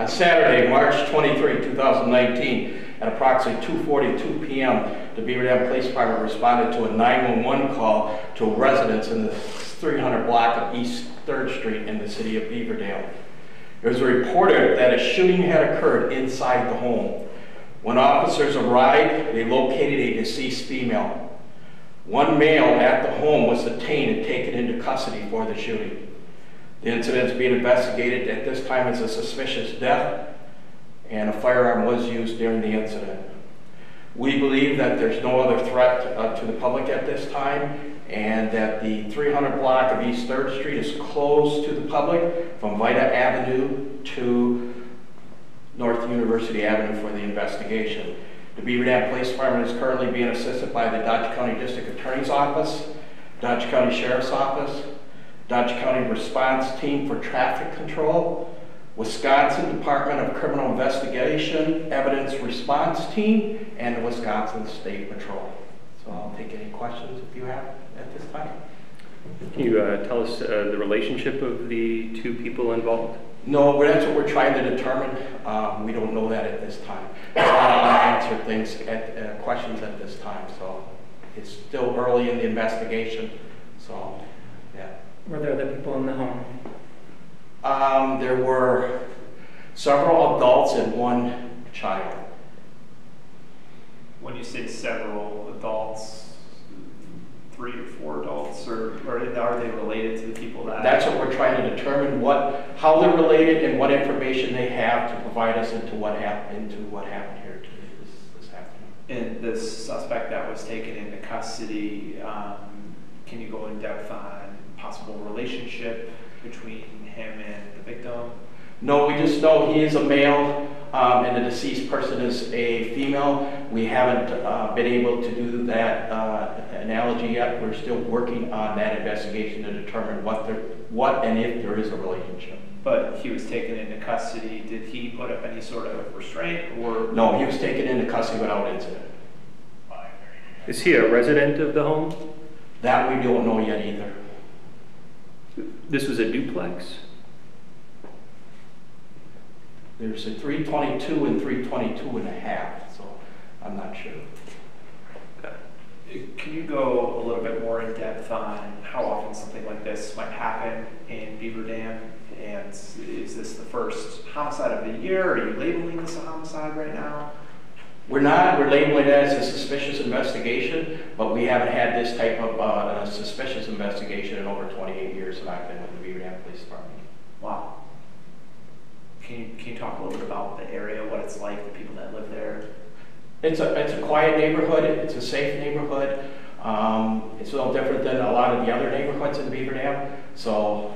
On Saturday, March 23, 2019, at approximately 2:42 p.m., the Beaver Dam Police Department responded to a 911 call to a residence in the 300 block of East 3rd Street in the city of Beaver Dam. It was reported that a shooting had occurred inside the home. When officers arrived, they located a deceased female. One male at the home was detained and taken into custody for the shooting. The incident is being investigated at this time as a suspicious death, and a firearm was used during the incident. We believe that there's no other threat to the public at this time, and that the 300 block of East 3rd Street is closed to the public from Vita Avenue to North University Avenue for the investigation. The Beaver Dam Police Department is currently being assisted by the Dodge County District Attorney's Office, Dodge County Sheriff's Office, Dodge County Response Team for Traffic Control, Wisconsin Department of Criminal Investigation Evidence Response Team, and the Wisconsin State Patrol. So I'll take any questions if you have at this time. Can you tell us the relationship of the two people involved? No, that's what we're trying to determine. We don't know that at this time. There's a lot of unanswered things questions at this time, so it's still early in the investigation. So, yeah. Were there other people in the home? There were several adults and one child. When you say several adults, 3 or 4 adults, or are they related to the people that? That's what we're trying to determine, how they're related and what information they have to provide us into what happened here this afternoon. And this suspect that was taken into custody, can you go in depth on possible relationship between him and the victim? No, we just know he is a male and the deceased person is a female. We haven't been able to do that analogy yet. We're still working on that investigation to determine what and if there is a relationship. But he was taken into custody. Did he put up any sort of restraint, or? No, he was taken into custody without incident. Is he a resident of the home? That we don't know yet either. This was a duplex? There's a 322 and 322 and a half, so I'm not sure. Okay. Can you go a little bit more in depth on how often something like this might happen in Beaver Dam? And is this the first homicide of the year? Are you labeling this a homicide right now? We're not. We're labeling it as a suspicious investigation, but we haven't had this type of suspicious investigation in over 28 years that I've been with the Beaver Dam Police Department. Wow. Can you talk a little bit about the area, what it's like, the people that live there? It's a quiet neighborhood. It's a safe neighborhood. It's a little different than a lot of the other neighborhoods in Beaver Dam. So,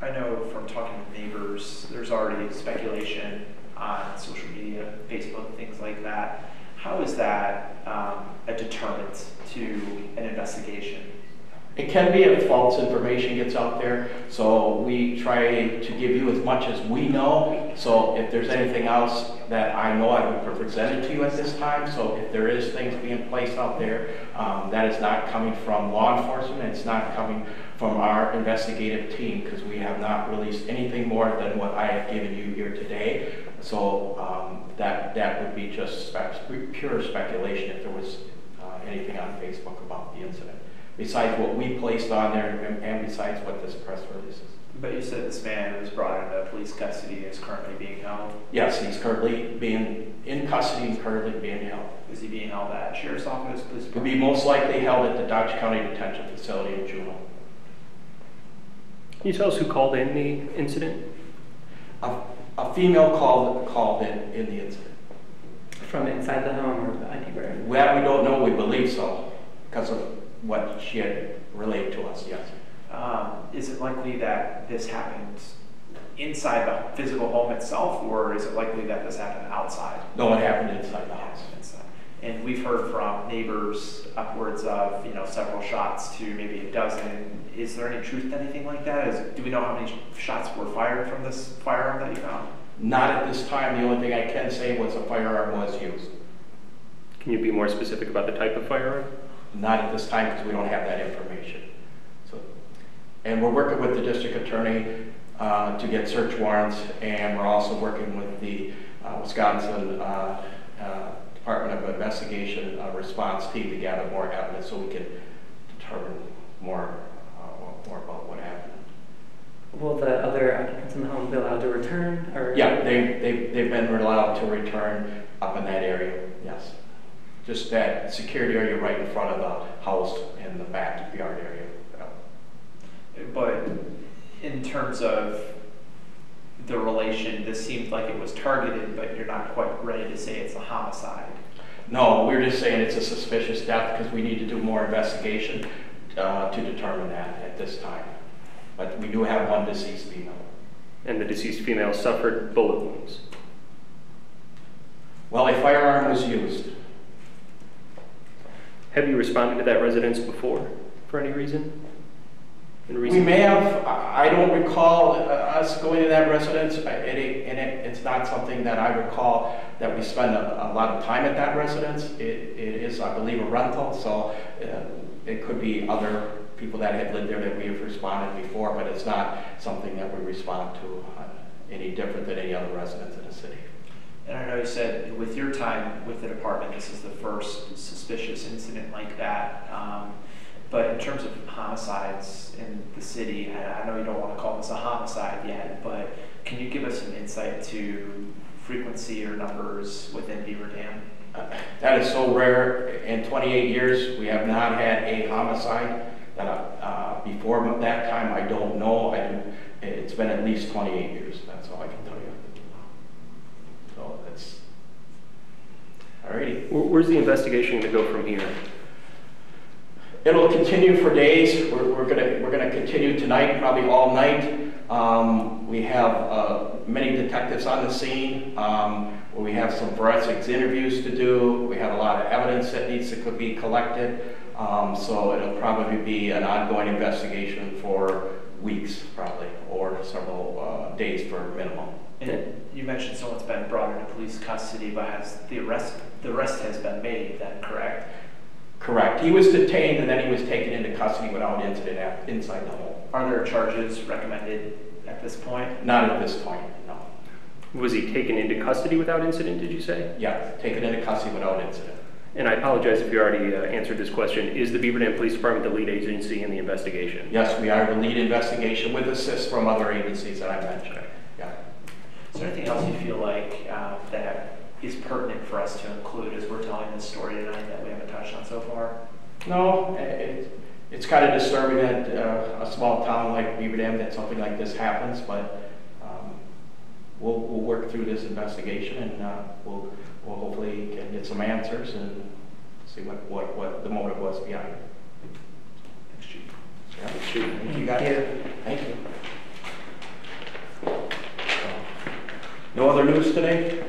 I know from talking with neighbors, there's already speculation on social media, Facebook, things like that. How is that a deterrent to an investigation? it can be if false information gets out there, so we try to give you as much as we know. So if there's anything else that I know, I would present it to you at this time. So if there is things being placed out there, that is not coming from law enforcement, it's not coming from our investigative team, because we have not released anything more than what I have given you here today. So that would be just pure speculation if there was anything on Facebook about the incident, besides what we placed on there and besides what this press release is. But you said this man was brought into police custody and is currently being held? Yes, he's currently being in custody and currently being held. Is he being held at Sheriff's Office? Police He'll be most likely held at the Dodge County Detention Facility in Juneau. Can you tell us who called in the incident? A female called in the incident. From inside the home or the ID room? Well, we don't know. We believe so because of what she had relayed to us, yes. Is it likely that this happened inside the physical home itself, or is it likely that this happened outside? No, it happened inside the house. Inside. And we've heard from neighbors upwards of several shots to maybe a dozen. Is there any truth to anything like that? Do we know how many shots were fired from this firearm that you found? Not at this time. The only thing I can say was a firearm was used. Can you be more specific about the type of firearm? Not at this time because we don't have that information. So, And we're working with the district attorney to get search warrants, and we're also working with the Wisconsin Department of Investigation response team to gather more evidence so we can determine more about what happened. Will the other occupants in the home be allowed to return, or? Yeah, they've been allowed to return up in that area, yes. Just that security area right in front of the house and the backyard area. Yeah. But in terms of the relation, this seemed like it was targeted, but you're not quite ready to say it's a homicide. No, we're just saying it's a suspicious death because we need to do more investigation to determine that at this time. But we do have one deceased female. And the deceased female suffered bullet wounds. Well, a firearm was used. Have you responded to that residence before for any reason? We may have. I don't recall us going to that residence, and it's not something that I recall that we spend a lot of time at that residence. It is, I believe, a rental, so it could be other people that had lived there that we have responded before, but it's not something that we respond to any different than any other residents in the city. And I know you said with your time with the department, this is the first suspicious incident like that. But in terms of homicides in the city, I know you don't want to call this a homicide yet, but can you give us some insight to frequency or numbers within Beaver Dam? That is so rare. In 28 years, we have not had a homicide. Before that time, I don't know. It's been at least 28 years. That's all I can tell you. So that's alrighty. Where's the investigation going to go from here? It'll continue for days. We're gonna continue tonight, probably all night. We have many detectives on the scene. We have some forensics interviews to do. We have a lot of evidence that needs to be collected. So it'll probably be an ongoing investigation for weeks, probably, or several days for minimum. And you mentioned someone's been brought into police custody, but has the arrest has been made then, correct? Correct. He was detained and then he was taken into custody without incident inside the home. Are there charges recommended at this point? Not at this point, no. Was he taken into custody without incident, did you say? Yeah, taken into custody without incident. And I apologize if you already answered this question. Is the Beaver Dam Police Department the lead agency in the investigation? Yes, we are the lead investigation with assists from other agencies that I mentioned. Yeah. Is there anything else you feel like that is pertinent for us to include as we're telling this story tonight that we haven't touched on so far? No, it's kind of disturbing that a small town like Beaver Dam that something like this happens, but we'll work through this investigation and we'll hopefully can get some answers and see what the motive was behind it. Thanks, Chief. Yeah. Thank you guys. Thank you. No other news today?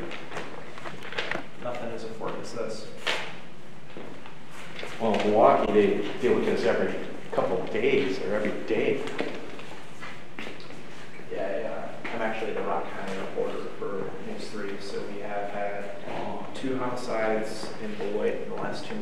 Nothing as important as this. Well, Milwaukee, they deal with this every couple of days or every day. Yeah, I'm actually the Rock County reporter for News 3, so we have had 2 homicides in Beloit in the last 2 months.